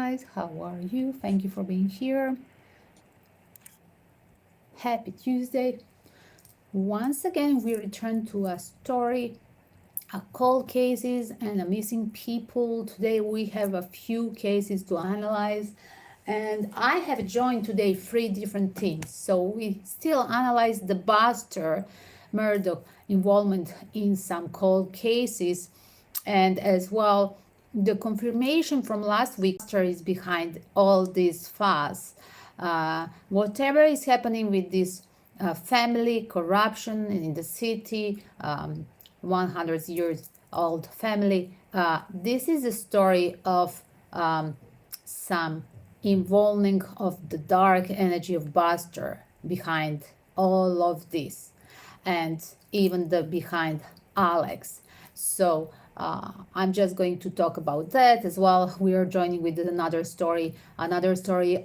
guys, how are you? Thank you for being here. Happy Tuesday. Once again, we return to a story, a cold cases and a missing people. Today we have a few cases to analyze, and I have joined today 3 different teams. So we still analyze the Buster Murdaugh involvement in some cold cases, and as well the confirmation from last week is behind all this fuss. Whatever is happening with this family corruption in the city, 100 years old family, this is a story of some involving of the dark energy of Buster behind all of this, and even the behind Alex. So I'm just going to talk about that as well. We are joining with another story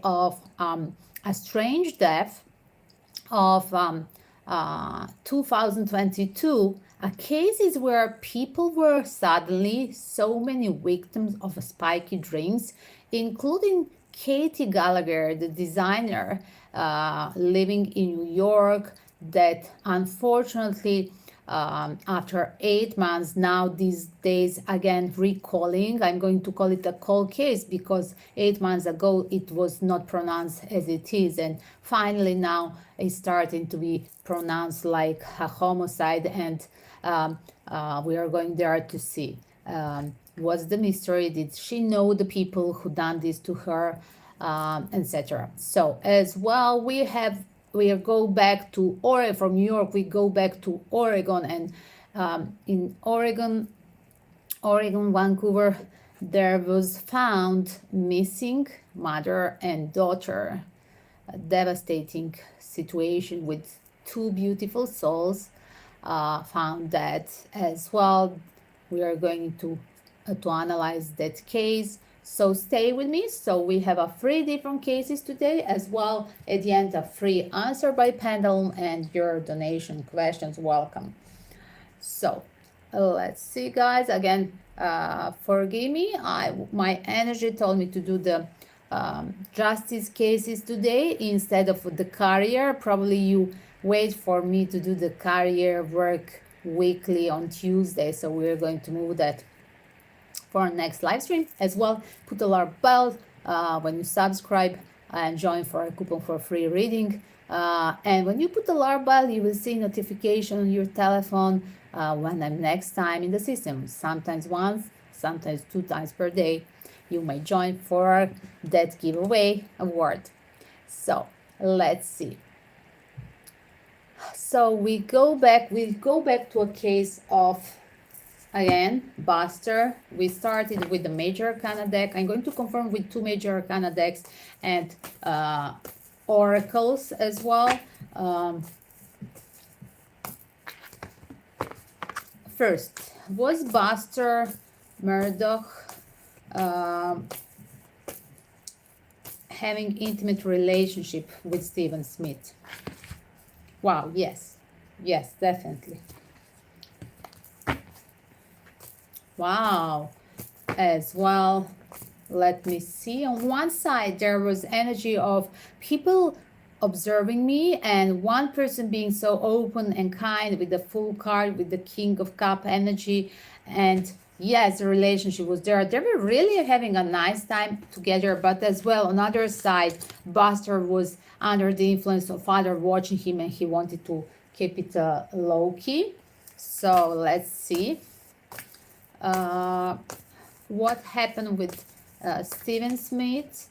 of a strange death of 2022. Cases where people were suddenly so many victims of spiky drinks, including Katie Gallagher, the designer living in New York, that unfortunately after 8 months now these days again recalling. I'm going to call it a cold case because 8 months ago it was not pronounced as it is, and finally now it's starting to be pronounced like a homicide, and we are going there to see what's the mystery. Did she know the people who done this to her, etc. So as well we go back to Oregon. From New York we go back to Oregon, and in Oregon, Vancouver, there was found missing mother and daughter. A devastating situation with 2 beautiful souls found that as well. We are going to analyze that case. So stay with me. So we have 3 different cases today as well. At the end, a free answer by pendulum and your donation questions. Welcome. So let's see, guys. Again, forgive me. My energy told me to do the justice cases today instead of the career. Probably you wait for me to do the career work weekly on Tuesday. So we're going to move that for our next live stream as well. Put a alarm bell when you subscribe and join for a coupon for free reading. And when you put the alarm bell, you will see notification on your telephone when I'm next time in the system. Sometimes once, sometimes 2 times per day. You may join for that giveaway award. So let's see. So we go back to a case of, again, Buster. We started with the major arcana deck. I'm going to confirm with 2 major arcana decks and oracles as well. First, was Buster Murdaugh having intimate relationship with Stephen Smith? Wow, yes, definitely. Wow, as well. Let me see. On one side, there was energy of people observing me, and one person being so open and kind with the full card, with the King of Cup energy. And yes, the relationship was there. They were really having a nice time together. But as well, on the other side, Buster was under the influence of father watching him, and he wanted to keep it low key. So let's see. What happened with Stephen Smith?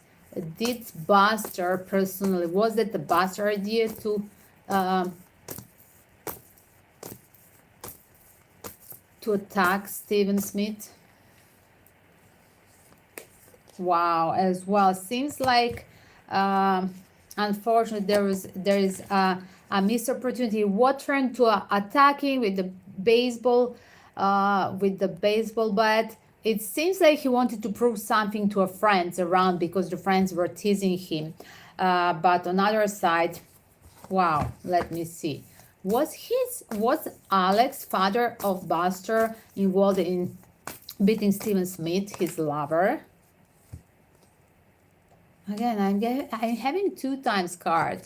Did Buster personally, was it the Buster idea to attack Stephen Smith? Wow, as well. Seems like unfortunately there is a missed opportunity. What turned to attacking with the baseball bat? It seems like he wanted to prove something to a friends around because the friends were teasing him. But on the other side, wow, let me see. Was Alex, father of Buster, involved in beating Stephen Smith, his lover? Again, I'm having 2 times card.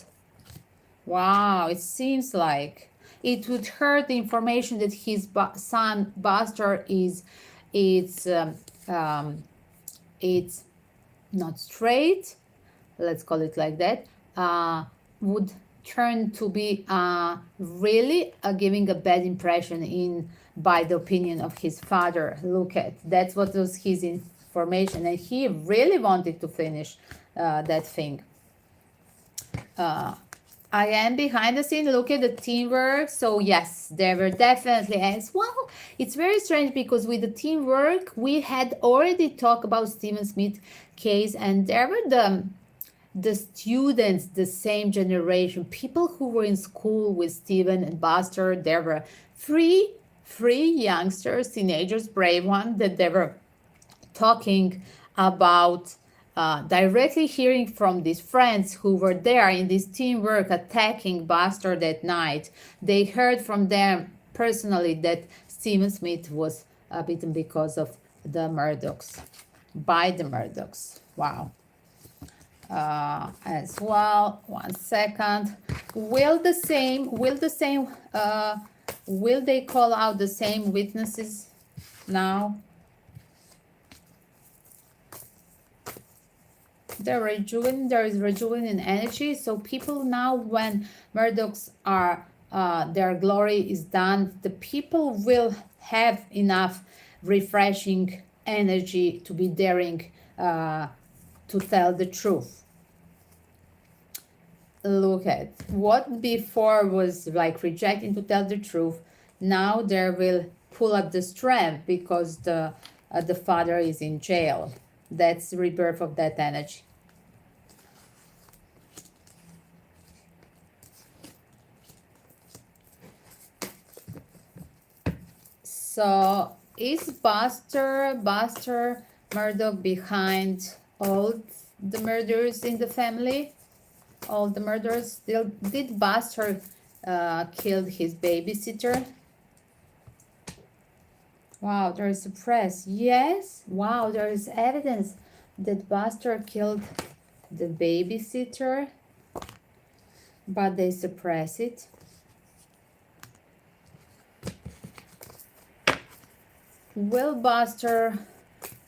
Wow, it seems like it would hurt the information that his son Buster is, it's um, it's not straight. Let's call it like that. Would turn to be really giving a bad impression in by the opinion of his father. Look at that's what was his information, and he really wanted to finish that thing. I am behind the scene. Look at the teamwork. So yes, there were definitely as well. It's very strange because with the teamwork, we had already talked about Stephen Smith case, and there were the students, the same generation, people who were in school with Stephen and Buster. There were three youngsters, teenagers, brave ones that they were talking about, directly hearing from these friends who were there in this teamwork attacking Buster that night. They heard from them personally that Stephen Smith was beaten because of the Murdaughs, by the Murdaughs. Wow. As well, 1 second. Will they call out the same witnesses now? There is rejuvenating energy. So people now, when Murdaughs are their glory is done, the people will have enough refreshing energy to be daring to tell the truth. Look at what before was like rejecting to tell the truth. Now they will pull up the strength because the father is in jail. That's the rebirth of that energy. So is Buster Murdaugh behind all the murders in the family? All the murders? Did Buster kill his babysitter? Wow, there is a press. Yes. Wow, there is evidence that Buster killed the babysitter, but they suppress it. Will Buster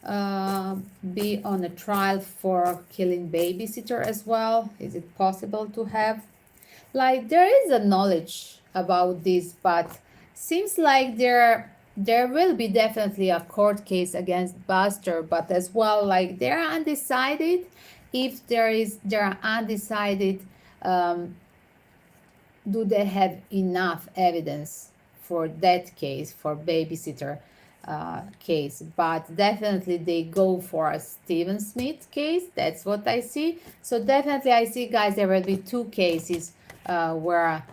be on a trial for killing babysitter as well? Is it possible to have? Like, there is a knowledge about this, but seems like there will be definitely a court case against Buster, but as well, like, they're undecided. If they're undecided, do they have enough evidence for that case, for babysitter case? But definitely they go for a Stephen Smith case. That's what I see. So definitely I see, guys, there will be 2 cases where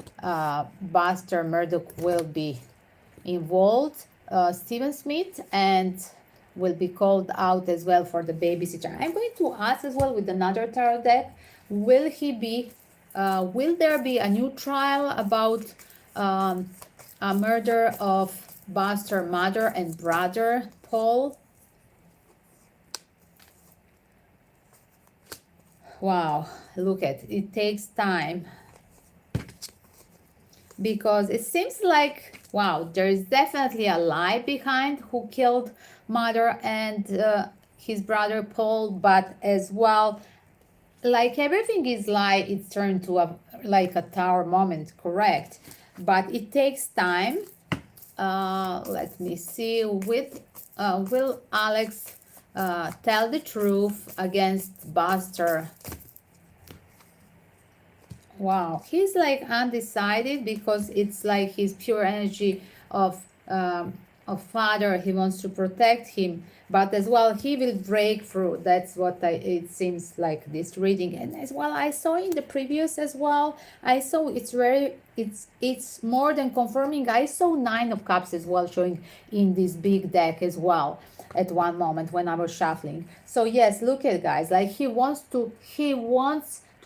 Buster Murdaugh will be involved, Stephen Smith, and will be called out as well for the babysitter. I'm going to ask as well with another tarot deck, will there be a new trial about a murder of Buster mother and brother Paul? Wow, look at it, takes time, because it seems like, wow, there is definitely a lie behind who killed mother and his brother Paul, but as well, like everything is lie, it's turned to like a tower moment, correct? But it takes time. Let me see. Will Alex tell the truth against Buster? Wow, he's like undecided because it's like his pure energy of father. He wants to protect him, but as well he will break through. That's what it seems like this reading. And as well, I saw in the previous as well, I saw it's more than confirming. I saw 9 of Cups as well showing in this big deck as well at one moment when I was shuffling. So yes, look at, guys, like he wants to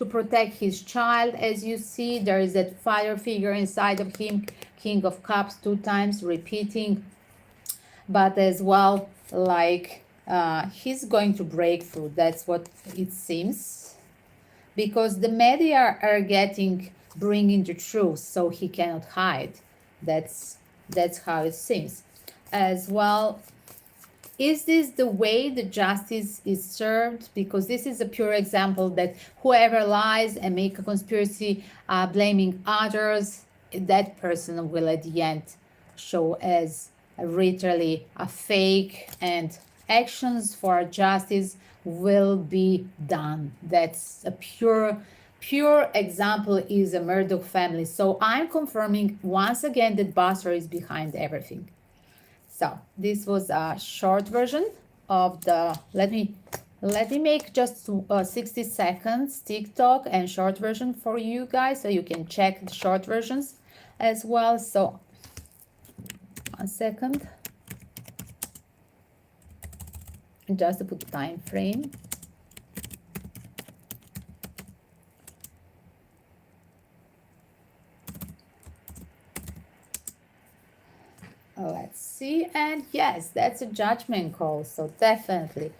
protect his child. As you see, there is that fire figure inside of him, King of Cups, 2 times repeating. But as well, like he's going to break through. That's what it seems. because the media are bringing the truth, so he cannot hide. That's how it seems. As well, is this the way the justice is served? Because this is a pure example that whoever lies and make a conspiracy blaming others, that person will at the end show as literally a fake, and actions for justice will be done. That's a pure example is a Murdaugh family. So I'm confirming once again that Buster is behind everything. So this was a short version of the, let me make just 60 seconds TikTok and short version for you guys, so you can check the short versions as well. So 1 second, just to put time frame. Let's see, and yes, that's a judgment call, so definitely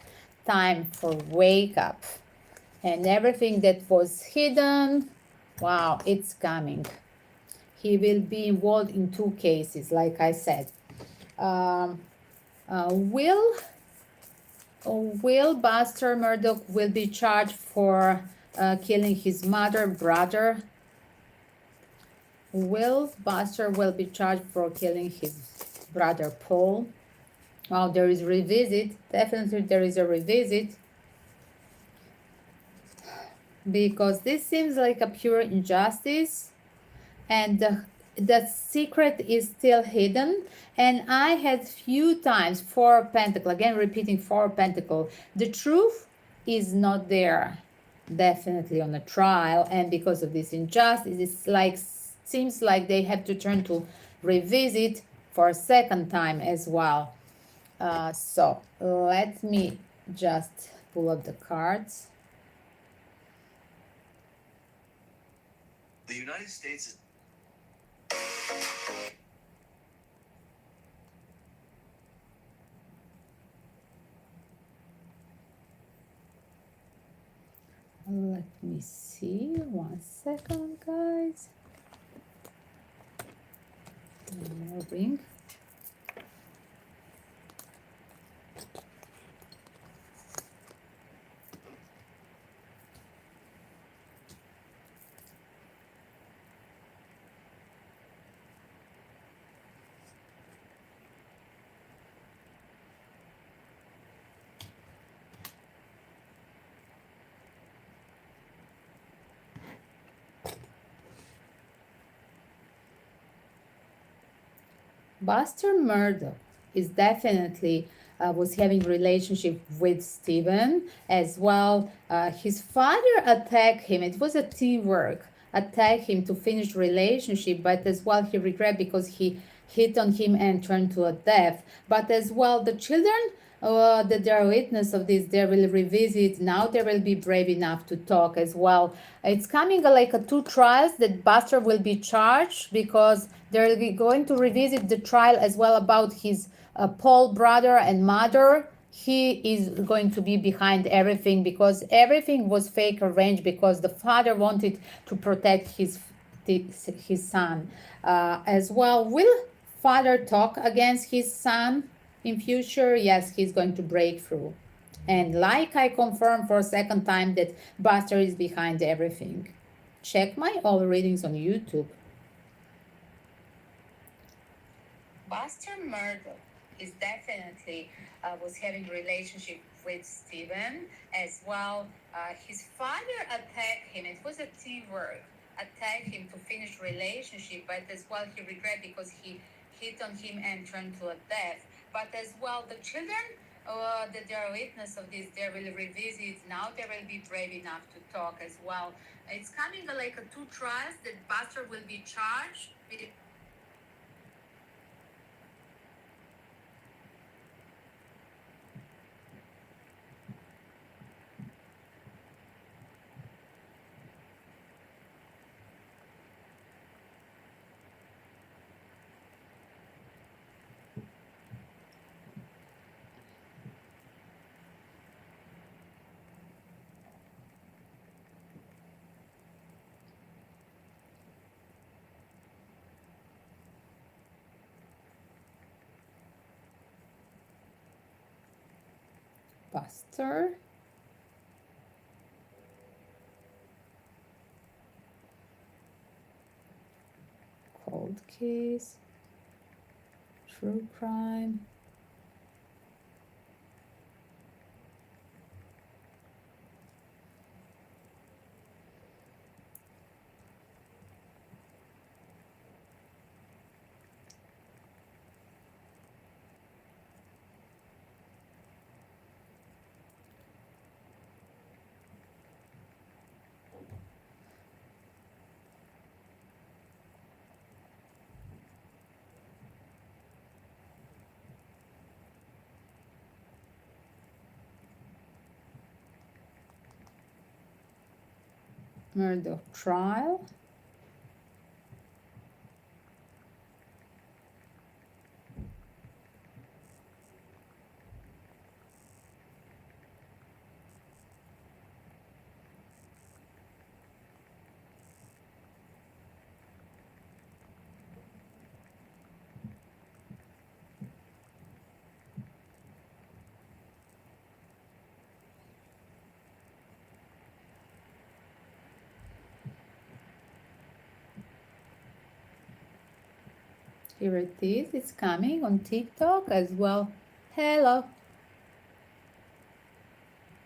time for wake up, and everything that was hidden, wow, it's coming. He will be involved in 2 cases, like I said. Will Buster Murdaugh will be charged for killing his brother. Will Buster will be charged for killing his brother Paul. Well, there is revisit. Definitely there is a revisit. Because this seems like a pure injustice. And the secret is still hidden. And I had few times 4 pentacle. Again, repeating 4 pentacle. The truth is not there. Definitely on the trial. And because of this injustice, it's like seems like they have to turn to revisit for a second time as well. So let me just pull up the cards. The United States. Let me see. 1 second, guys. One more ring. Buster Murdaugh is definitely was having relationship with Stephen as well. His father attacked him. It was a teamwork. Attacked him to finish relationship, but as well he regret because he hit on him and turned to a death. But as well the children that they are witness of this, they will revisit. Now they will be brave enough to talk as well. It's coming like a 2 trials that Buster will be charged because they're going to revisit the trial as well about his Paul brother and mother. He is going to be behind everything because everything was fake arranged because the father wanted to protect his son. As well, will father talk against his son in future? Yes, he's going to break through. And like I confirmed for a second time that Buster is behind everything. Check my all readings on YouTube. Buster Murdaugh is definitely was having relationship with Stephen as well. His father attacked him. It was a teamwork. Attacked him to finish relationship, but as well he regret because he hit on him and turned to a death. But as well the children that they are witness of this, they will revisit. Now they will be brave enough to talk as well. It's coming like a 2 trials that Buster will be charged with. Buster. Cold case. True crime. Murdaugh trial. Here it is. It's coming on TikTok as well. Hello.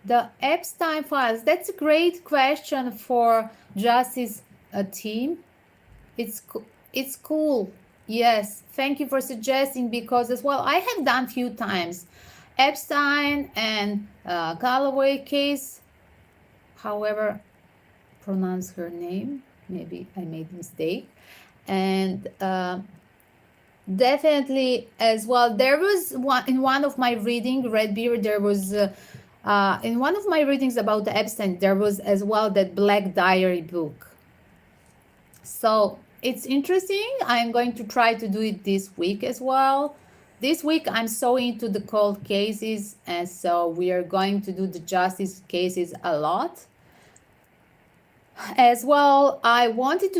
The Epstein files. That's a great question for Justice team. It's cool. Yes. Thank you for suggesting, because as well I have done few times Epstein and Gallagher case. However, pronounce her name. Maybe I made a mistake. And definitely as well, there was one in one of my reading, Redbeard, there was in one of my readings about the Epstein, there was as well that Black Diary book. So it's interesting. I'm going to try to do it this week as well. This week I'm so into the cold cases, and so we are going to do the justice cases a lot. As well, I wanted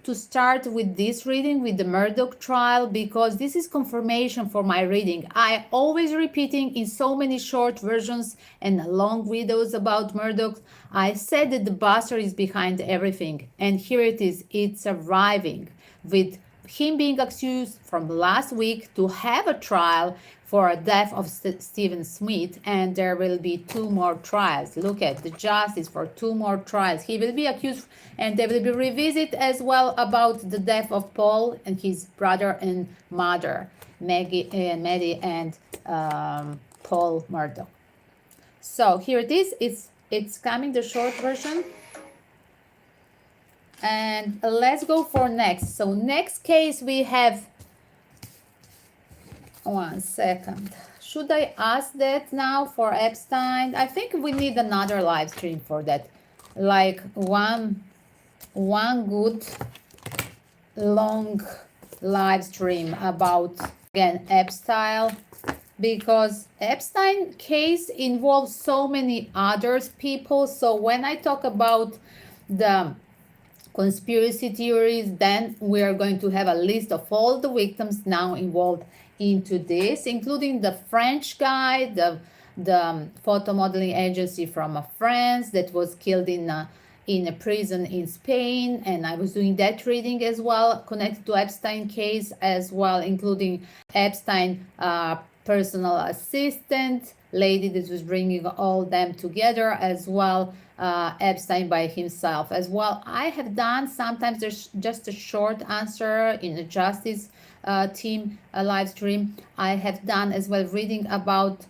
to start with this reading with the Murdaugh trial, because this is confirmation for my reading. I always repeating in so many short versions and long videos about Murdaugh. I said that the bastard is behind everything, and here it is. It's arriving with him being accused from last week to have a trial for a death of Stephen Smith, and there will be 2 more trials. Look at the justice for 2 more trials. He will be accused, and there will be revisit as well about the death of Paul and his brother and mother, Maddie and Paul Murdaugh. So here it is. It's coming, the short version. And let's go for next. So next case we have, one second. Should I ask that now for Epstein? I think we need another live stream for that. Like one good long live stream about, again, Epstein, because Epstein case involves so many other people. So when I talk about the conspiracy theories, then we are going to have a list of all the victims now involved into this, including the French guy, the photo modeling agency from France that was killed in a prison in Spain. And I was doing that reading as well, connected to Epstein case as well, including Epstein personal assistant lady that was bringing all them together as well, Epstein by himself as well. I have done, sometimes there's just a short answer in the justice team live stream. I have done as well reading about,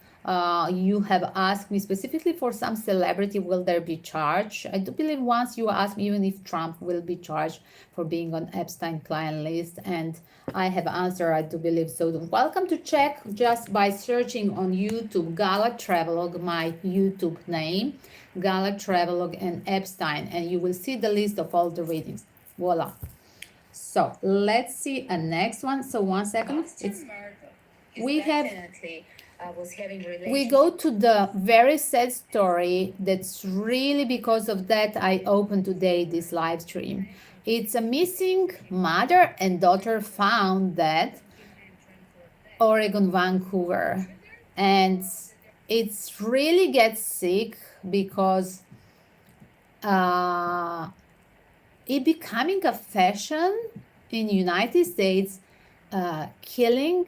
you have asked me specifically for some celebrity, will there be charge? I do believe once you asked me even if Trump will be charged for being on Epstein client list, and I have answered, I do believe so. Welcome to check just by searching on YouTube Gala Travelogue, my YouTube name, Gala Travelogue and Epstein, and you will see the list of all the readings. Voila. So let's see a next one. So 1 second. We go to the very sad story. That's really because of that I opened today this live stream. It's a missing mother and daughter found dead, Oregon, Vancouver, and it's really gets sick because it becoming a fashion in United States, killing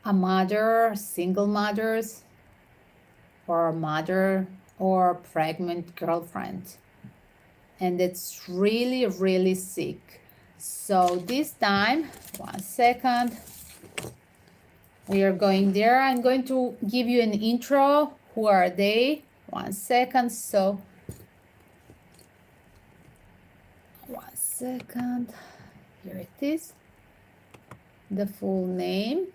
a mother, single mothers, or a mother or pregnant girlfriend. And it's really, really sick. So this time, 1 second, we are going there. I'm going to give you an intro. Who are they? 1 second. So 1 second. Here it is. The full name.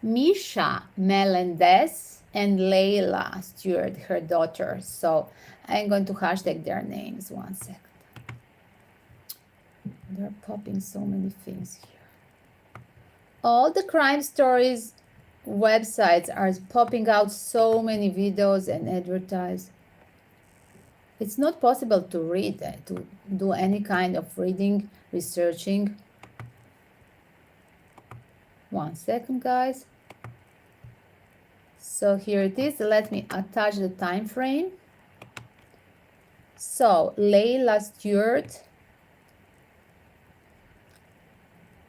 Misha Melendez and Layla Stewart, her daughter. So I'm going to hashtag their names. 1 second. They're popping so many things here. All the crime stories websites are popping out so many videos and advertise. It's not possible to read, to do any kind of reading, researching. 1 second, guys. So here it is. Let me attach the time frame. So Layla Stewart,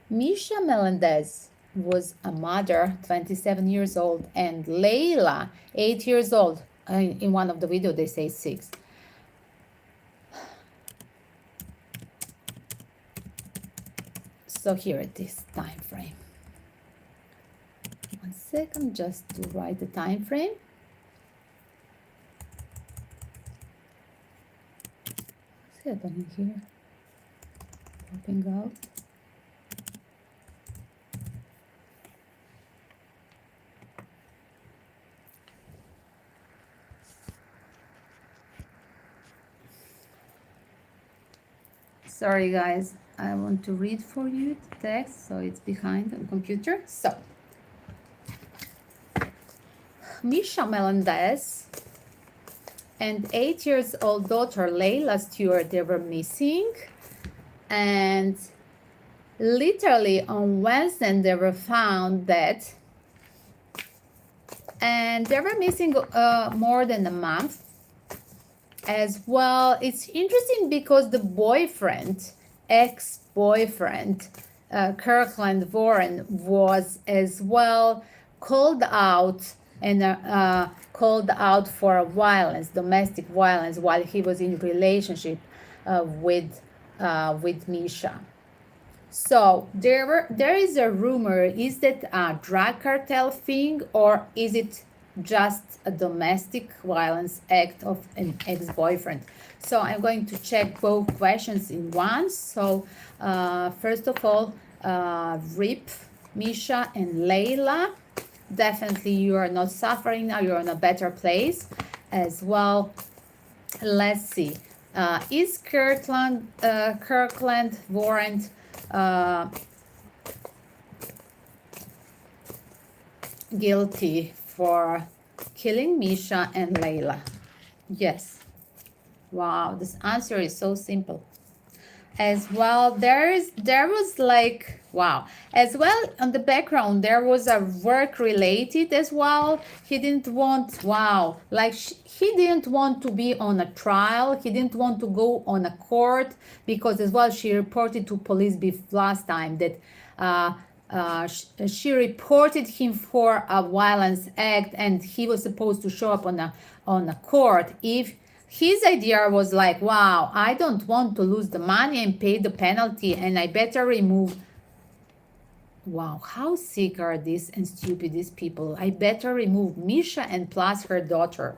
Misha Melendez was a mother, 27 years old, and Layla, 8 years old. In one of the videos, they say 6. So here it is, time frame. 1 second, just to write the time frame. What's happening here? Popping out. Sorry guys, I want to read for you the text, so it's behind the computer. So, Misha Melendez and 8 years old daughter Layla Stewart, they were missing, and literally on Wednesday they were found dead, and they were missing more than a month as well. It's interesting because the boyfriend, ex-boyfriend, Kirkland Warren, was as well called out and called out for violence, domestic violence, while he was in relationship with Misha. So there is a rumor: is that a drug cartel thing, or is it just a domestic violence act of an ex-boyfriend? So I'm going to check both questions in one. So first of all, RIP Misha and Layla. Definitely you are not suffering now, you're in a better place as well. Let's see, is Kirkland Warren guilty for killing Misha and Layla? Yes. Wow, this answer is so simple. As well, there was like, wow, as well on the background there was a work related as well. He didn't want, wow, like he didn't want to be on a trial, he didn't want to go on a court, because as well she reported to police last time that she reported him for a violence act, and he was supposed to show up on a court. If his idea was like, wow, I don't want to lose the money and pay the penalty, and I better remove. Wow, how sick are these and stupid these people. I better remove Misha and plus her daughter.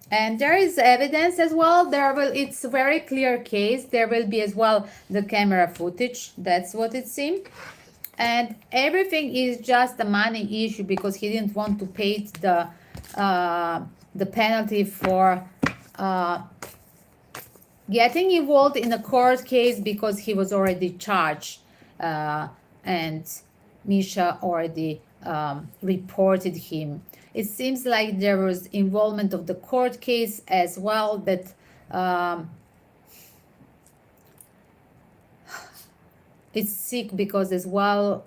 And there is evidence as well. It's a very clear case. There will be as well the camera footage. That's what it seemed. And everything is just a money issue, because he didn't want to pay the penalty for getting involved in a court case, because he was already charged, and Misha already reported him. It seems like there was involvement of the court case as well, that it's sick, because as well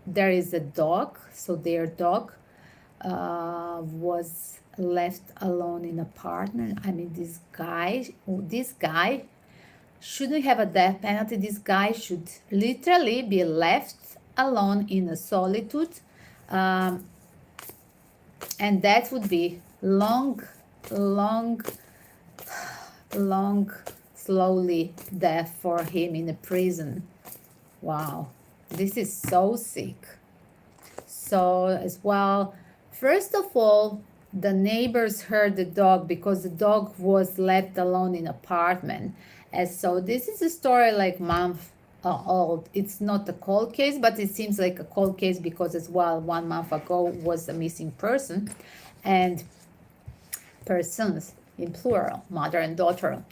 there is a dog, so their dog was left alone in apartment. I mean, this guy shouldn't have a death penalty. This guy should literally be left alone in a solitude, um, and that would be long, long, long, slowly death for him in a prison. Wow, this is so sick. So as well, first of all, the neighbors heard the dog because the dog was left alone in apartment. And so this is a story like month old. It's not a cold case, but it seems like a cold case because as well 1 month ago was a missing person, and persons in plural, mother and daughter.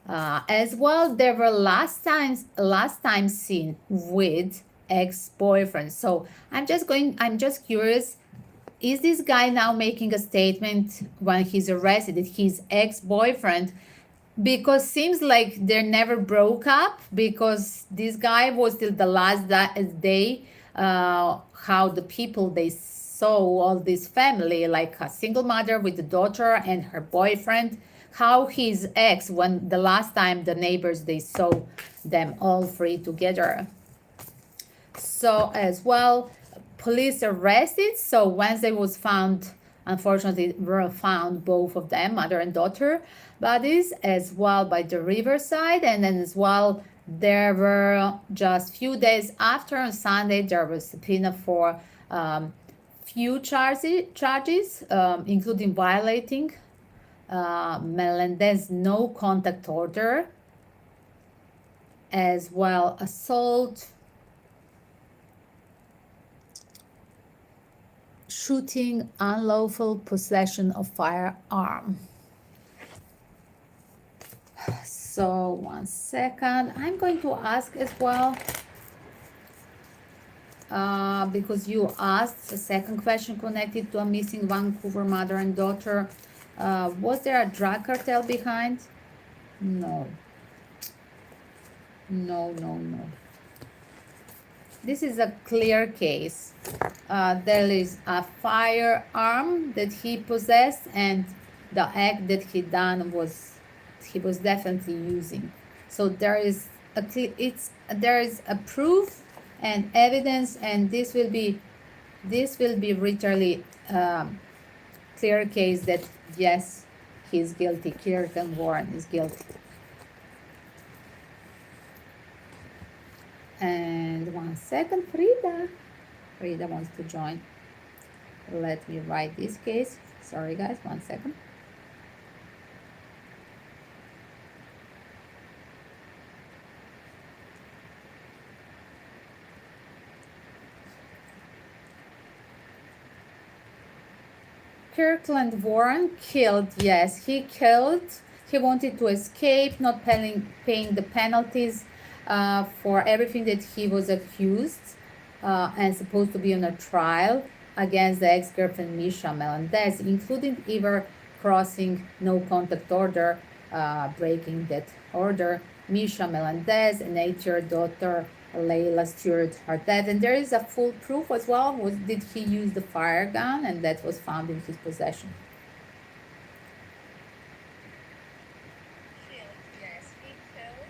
As well, there were last time seen with ex-boyfriend. So I'm just curious, is this guy now making a statement when he's arrested that his ex-boyfriend, because seems like they never broke up, because this guy was till the last day, how the people they saw all this family, like a single mother with the daughter and her boyfriend, how his ex, when the last time the neighbors they saw them all three together. So as well, police arrested. So Wednesday was found, unfortunately, were found both of them, mother and daughter, bodies, as well by the riverside. And then as well, there were just few days after, on Sunday, there was subpoena for few charges, including violating Melendez no contact order, as well assault, shooting, unlawful possession of firearm. So 1 second, I'm going to ask as well, because you asked the second question connected to a missing Vancouver mother and daughter. Was there a drug cartel behind? No. No. This is a clear case. There is a firearm that he possessed, and the act that he done he was definitely using. So there is a proof and evidence, and this will be literally clear case that yes, he's guilty. Kirk Warren is guilty. And 1 second, Frida wants to join. Let me write this case. Sorry guys, 1 second. Kirkland Warren killed. Yes, he killed. He wanted to escape, not paying the penalties for everything that he was accused and supposed to be on a trial against the ex-girlfriend Misha Melendez, including either crossing no contact order, breaking that order, Misha Melendez, and 8-year daughter Layla Stewart, her death. And there is a full proof as well. Did he use the fire gun? And that was found in his possession. Yes, he killed.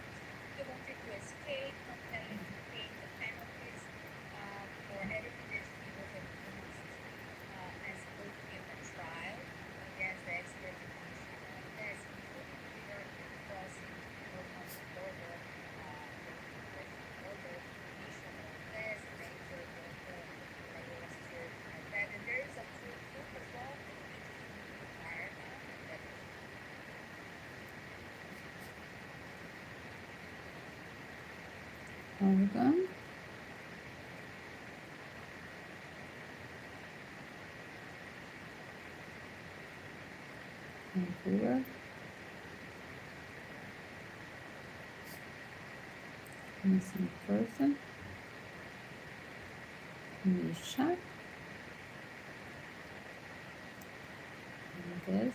He wanted to escape, not paying the penalties for everything that he was accused and supposed to be on a trial against the expert in Misha Melendez, including either crossing no contact order, Oregon. Vancouver. Missing person. Misha. Melendez.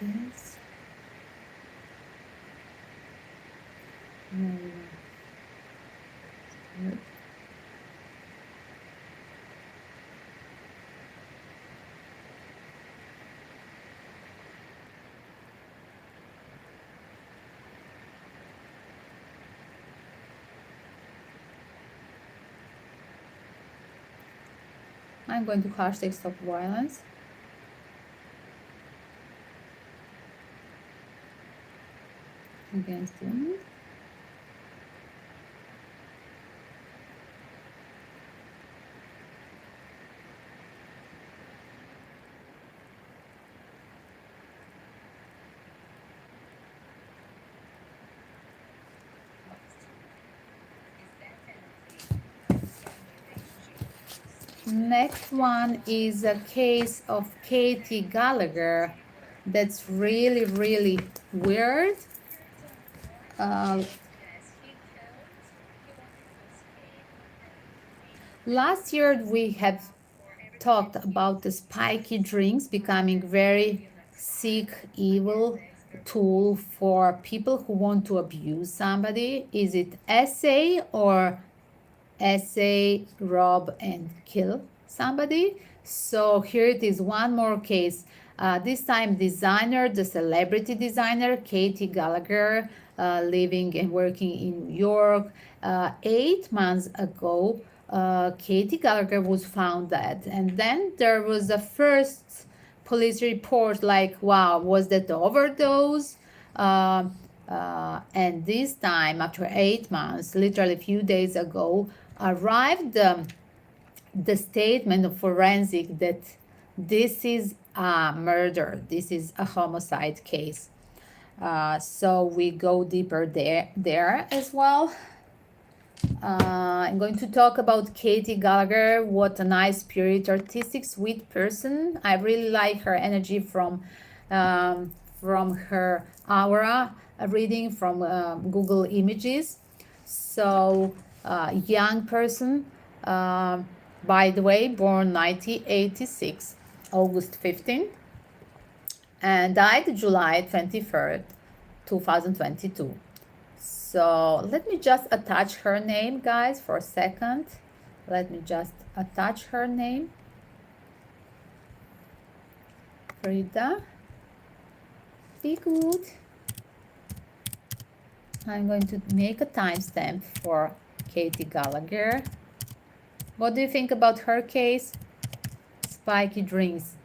This. I'm going to hashtag stop violence. Against women. Next one is a case of Katie Gallagher that's really, really weird. Last year we have talked about the spiky drinks becoming very sick, evil tool for people who want to abuse somebody. Is it SA or SA, rob and kill somebody? So here it is, one more case. This time designer, the celebrity designer, Katie Gallagher, living and working in New York. 8 months ago, Katie Gallagher was found dead. And then there was a first police report like, wow, was that overdose? And this time, after 8 months, literally a few days ago, arrived the statement of forensic that this is a murder, this is a homicide case. So we go deeper there as well. I'm going to talk about Katie Gallagher. What a nice spirit, artistic, sweet person. I really like her energy from her aura reading from Google Images. So young person, by the way, born 1986, August 15, and died July 23rd, 2022. So let me just attach her name, guys, for a second. Let me just attach her name. Frida. Be good. I'm going to make a timestamp for Katie Gallagher. What do you think about her case? Spiky drinks.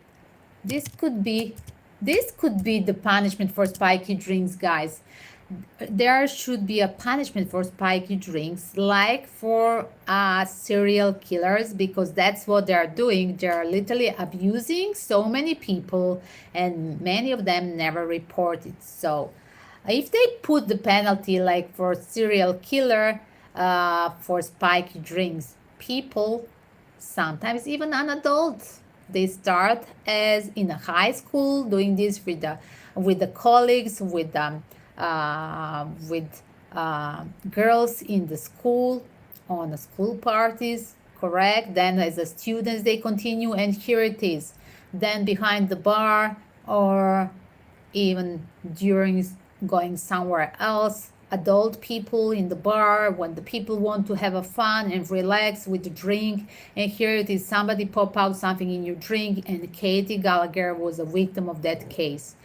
This could be the punishment for spiky drinks, guys. There should be a punishment for spiky drinks, like for serial killers, because that's what they're doing. They're literally abusing so many people, and many of them never report it. So if they put the penalty like for serial killer, for spiky drinks, people, sometimes even an adult, they start as in a high school doing this with the colleagues, with girls in the school, on the school parties, correct? Then as a students they continue, and here it is, then behind the bar, or even during going somewhere else, adult people in the bar, when the people want to have a fun and relax with the drink, and here it is, somebody pop out something in your drink, and Katie Gallagher was a victim of that case.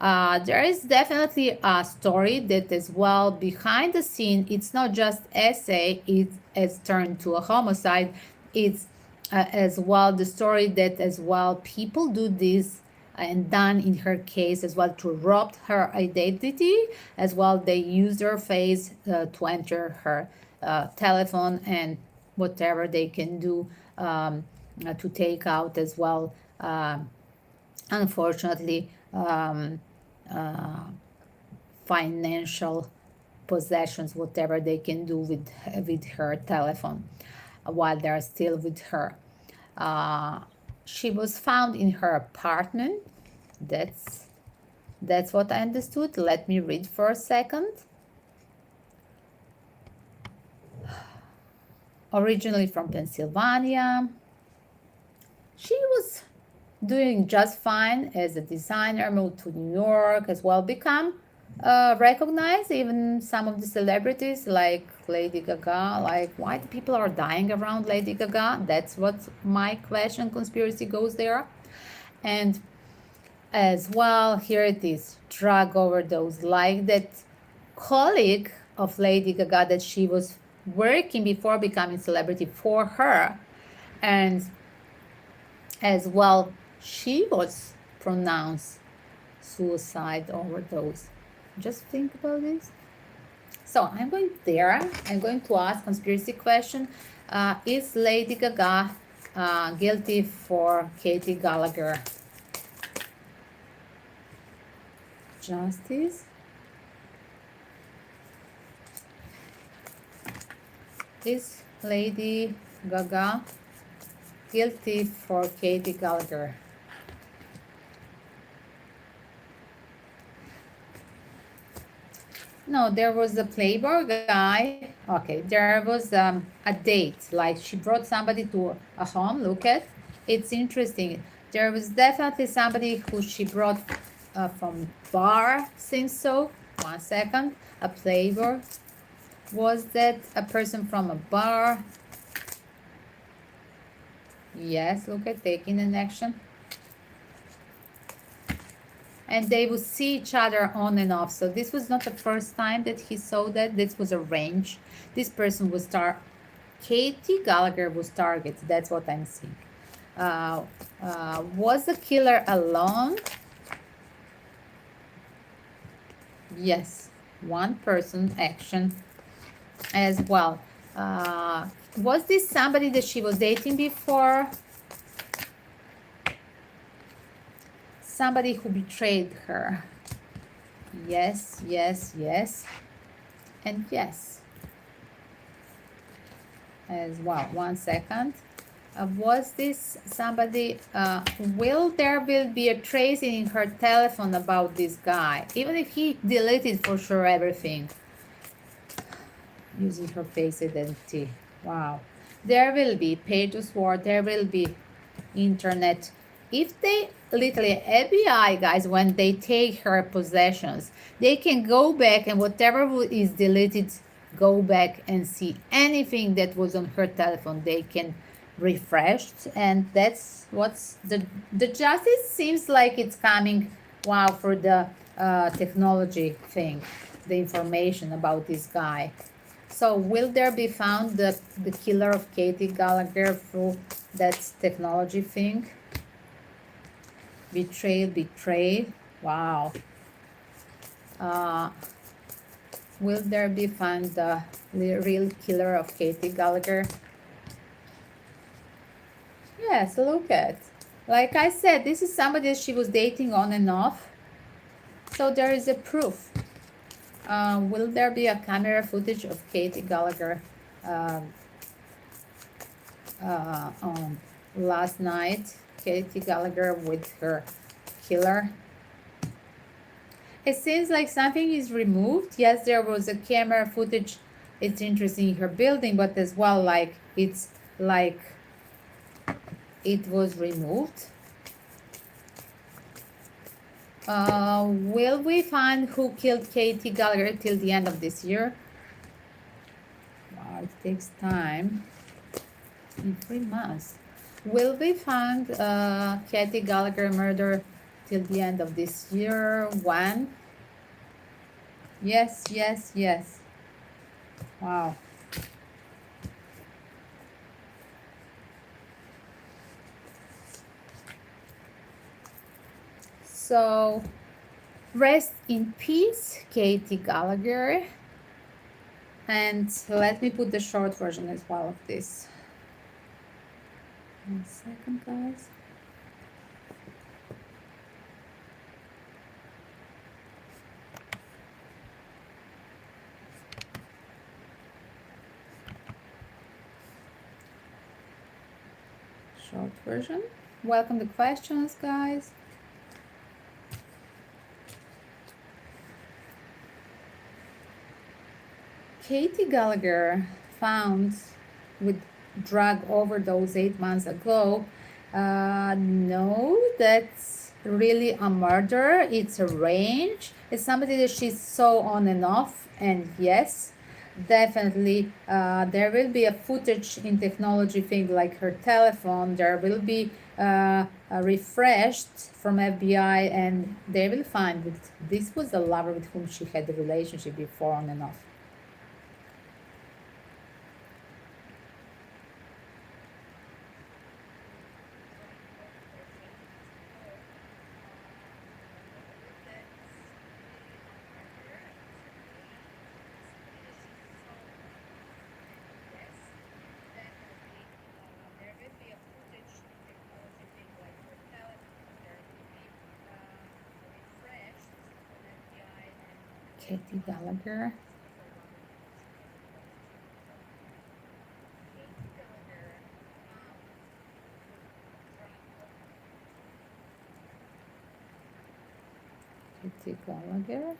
There is definitely a story that as well behind the scene. It's not just essay, it has turned to a homicide. It's as well the story that as well people do this and done in her case as well to rob her identity. As well they use her face to enter her telephone and whatever they can do to take out as well, unfortunately, financial possessions, whatever they can do with her telephone while they're still with her. She was found in her apartment. That's what I understood. Let me read for a second. Originally from Pennsylvania, she was doing just fine as a designer, moved to New York as well, become recognized. Even some of the celebrities like Lady Gaga, like why the people are dying around Lady Gaga? That's what my question, conspiracy goes there. And as well, here it is, drug overdose, like that colleague of Lady Gaga that she was working before becoming celebrity for her, and as well. She was pronounced suicide overdose. Just think about this. So I'm going there. I'm going to ask conspiracy question. Is Lady Gaga guilty for Katie Gallagher? Justice. Is Lady Gaga guilty for Katie Gallagher? No, there was a Playboy guy. Okay, there was a date. Like she brought somebody to a home. Look at, it's interesting. There was definitely somebody who she brought from bar. Seems so. 1 second. A Playboy. Was that a person from a bar? Yes. Look at taking an action. And they would see each other on and off. So this was not the first time that he saw that. This was arranged. This person was Katie Gallagher was targeted. That's what I'm seeing. Was the killer alone? Yes, one person action as well. Was this somebody that she was dating before? Somebody who betrayed her. Yes, yes, yes. And yes. As well. 1 second. Was this somebody? Will be a trace in her telephone about this guy? Even if he deleted for sure everything. Using her face identity. Wow. There will be pages where there will be internet. If they literally FBI guys, when they take her possessions, they can go back and whatever is deleted, go back and see anything that was on her telephone. They can refresh, and that's what's the justice seems like it's coming. Wow, for the technology thing, the information about this guy. So will there be found the killer of Katie Gallagher through that technology thing? Betrayed. Wow. Will there be found the real killer of Katie Gallagher? Yes, look at. Like I said, this is somebody that she was dating on and off. So there is a proof. Will there be a camera footage of Katie Gallagher on last night? Katie Gallagher with her killer. It seems like something is removed. Yes, there was a camera footage. It's interesting in her building, but as well, like it's like it was removed. Will we find who killed Katie Gallagher till the end of this year? Wow, it takes time. In 3 months. Will we find Katie Gallagher murder till the end of this year? When? Yes, yes, yes. Wow. So, rest in peace, Katie Gallagher. And let me put the short version as well of this. 1 second, guys. Short version. Welcome to questions, guys. Katie Gallagher found with drug overdose 8 months ago. No, that's really a murder. It's a range. It's somebody that she saw on and off. And yes, definitely there will be a footage in technology thing like her telephone. There will be refreshed from FBI, and they will find that this was a lover with whom she had a relationship before on and off. Katie Gallagher. Katie Gallagher.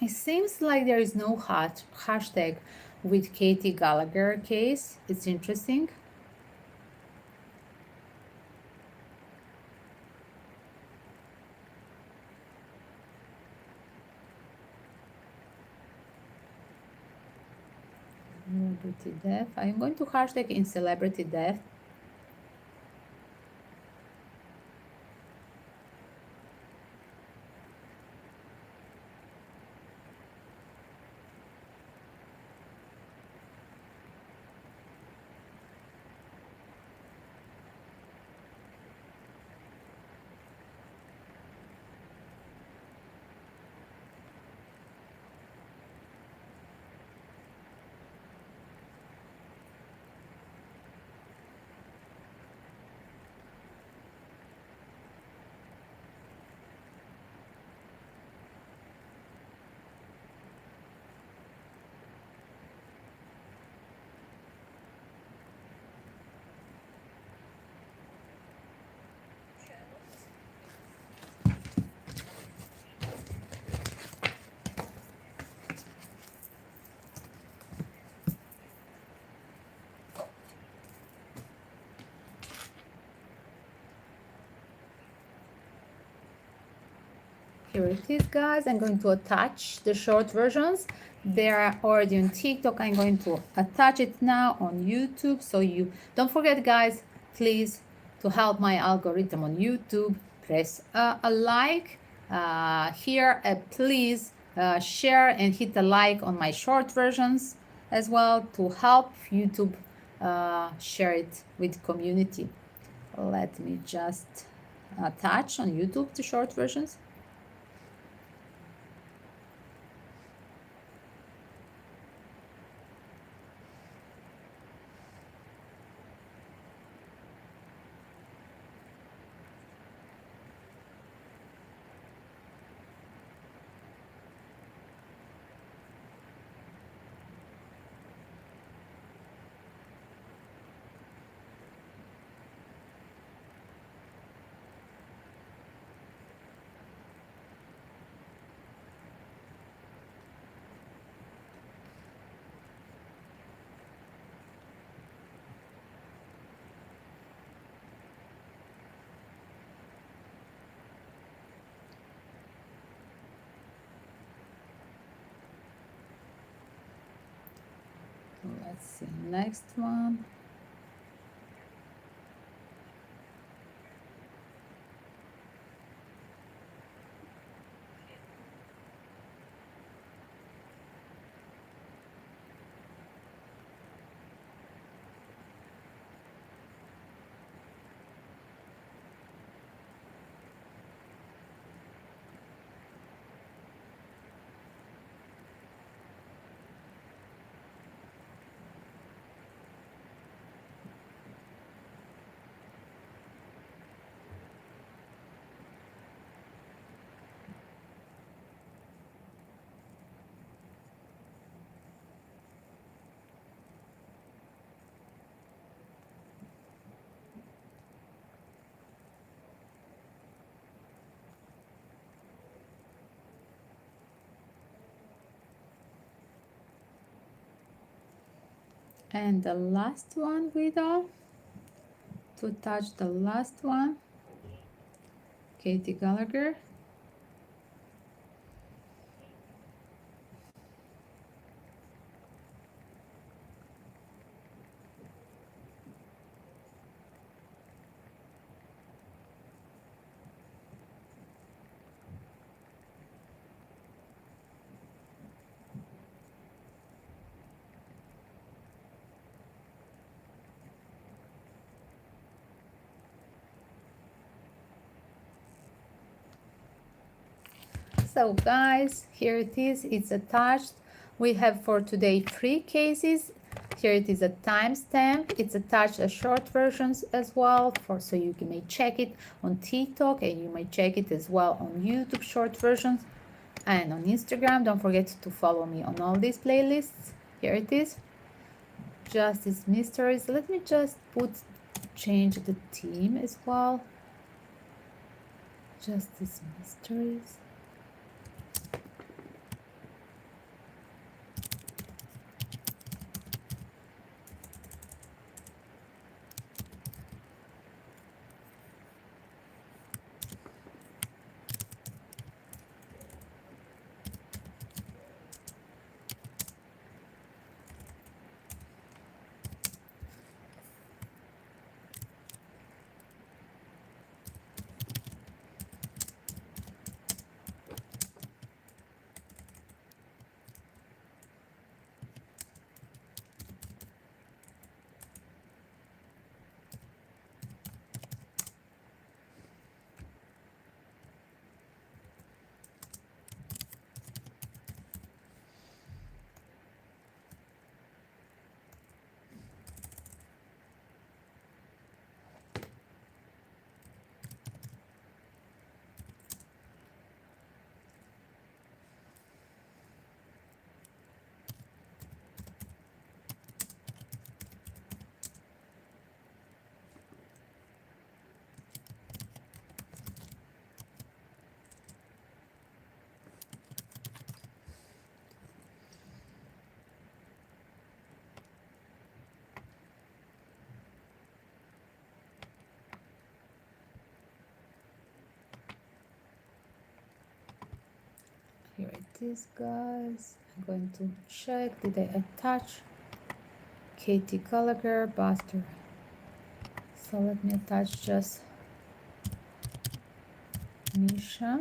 It seems like there is no hashtag with Katie Gallagher case. It's interesting. Celebrity death. I'm going to hashtag in celebrity death. Here it is, guys. I'm going to attach the short versions. They are already on TikTok. I'm going to attach it now on YouTube. So you don't forget, guys, please, to help my algorithm on YouTube, press a like here. Please share and hit the like on my short versions as well to help YouTube share it with community. Let me just attach on YouTube the short versions. Let's see, next one. And the last one, Guido, to touch the last one, Katie Gallagher. So guys, here it is, it's attached. We have for today 3 cases. Here it is a timestamp. It's attached as short versions as well, so you may check it on TikTok, and you may check it as well on YouTube short versions, and on Instagram. Don't forget to follow me on all these playlists. Here it is, Justice Mysteries. Let me just change the theme as well. Justice Mysteries. Here it is, guys. I'm going to check, did I attach Katie Gallagher, Buster? So let me attach just Misha.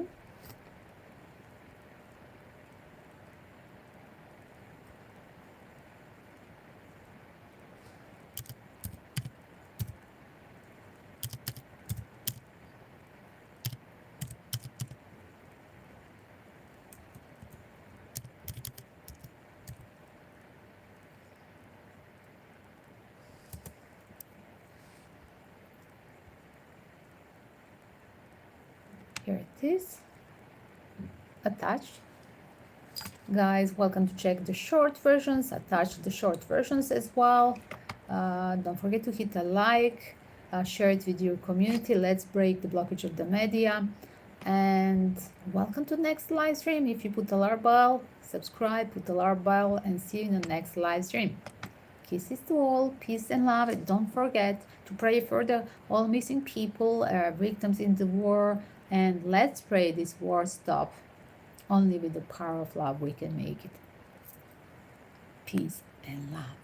Here it is, attached. Guys, welcome to check the short versions. Attach the short versions as well. Don't forget to hit a like, share it with your community. Let's break the blockage of the media. And welcome to the next live stream. If you put alarm bell, subscribe, put alarm bell, and see you in the next live stream. Kisses to all, peace and love, and don't forget to pray for all missing people, victims in the war, and let's pray this war stop. Only with the power of love we can make it. Peace and love.